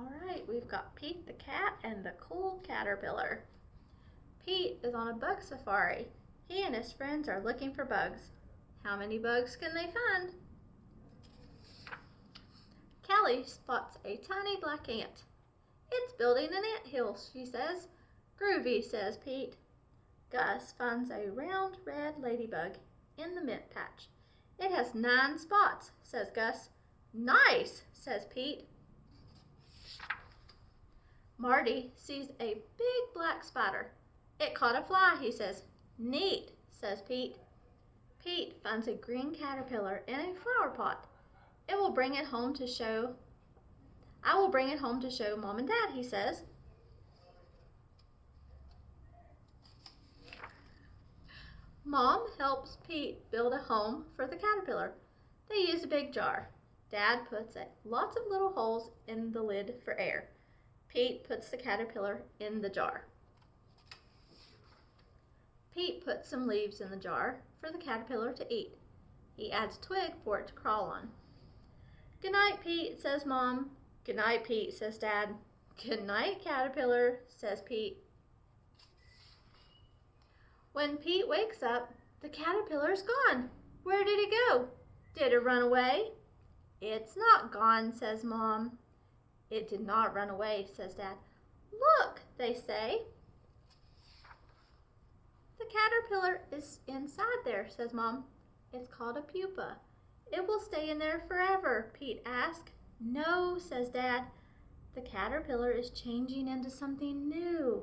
All right, we've got Pete the cat and the cool caterpillar. Pete is on a bug safari. He and his friends are looking for bugs. How many bugs can they find? Callie spots a tiny black ant. It's building an anthill, she says. Groovy, says Pete. Gus finds a round red ladybug in the mint patch. It has 9 spots, says Gus. Nice, says Pete. Marty sees a big black spider. It caught a fly, he says. Neat, says Pete. Pete finds a green caterpillar in a flower pot. I will bring it home to show Mom and Dad, he says. Mom helps Pete build a home for the caterpillar. They use a big jar. Dad puts lots of little holes in the lid for air. Pete puts the caterpillar in the jar. Pete puts some leaves in the jar for the caterpillar to eat. He adds twig for it to crawl on. Good night, Pete, says Mom. Good night, Pete, says Dad. Good night, caterpillar, says Pete. When Pete wakes up, the caterpillar's gone. Where did it go? Did it run away? It's not gone, says Mom. It did not run away, says Dad. Look, they say. The caterpillar is inside there, says Mom. It's called a pupa. It will stay in there forever, Pete asks. No, says Dad. The caterpillar is changing into something new.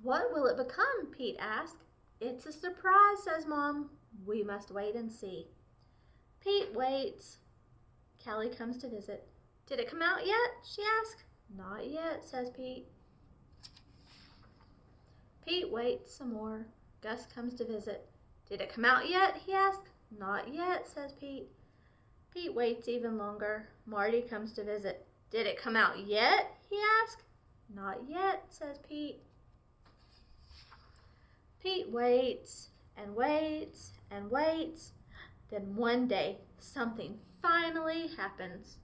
What will it become? Pete asks. It's a surprise, says Mom. We must wait and see. Pete waits. Callie comes to visit. Did it come out yet? She asks. Not yet, says Pete. Pete waits some more. Gus comes to visit. Did it come out yet? He asks. Not yet, says Pete. Pete waits even longer. Marty comes to visit. Did it come out yet? He asks. Not yet, says Pete. Pete waits and waits and waits. Then one day, something finally happens.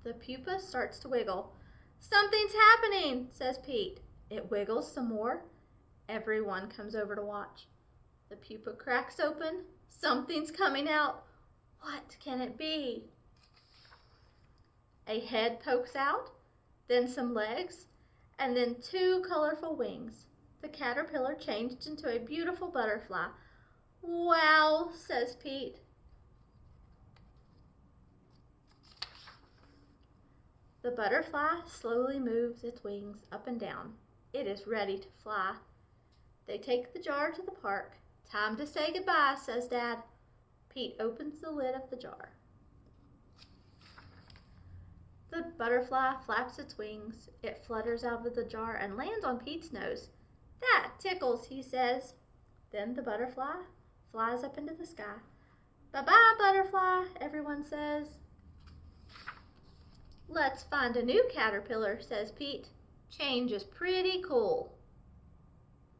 The pupa starts to wiggle. Something's happening, says Pete. It wiggles some more. Everyone comes over to watch. The pupa cracks open. Something's coming out. What can it be? A head pokes out, then some legs, and then 2 colorful wings. The caterpillar changed into a beautiful butterfly. Wow, says Pete. The butterfly slowly moves its wings up and down. It is ready to fly. They take the jar to the park. Time to say goodbye, says Dad. Pete opens the lid of the jar. The butterfly flaps its wings. It flutters out of the jar and lands on Pete's nose. That tickles, he says. Then the butterfly flies up into the sky. Bye-bye, butterfly, everyone says. Let's find a new caterpillar, says Pete. Change is pretty cool.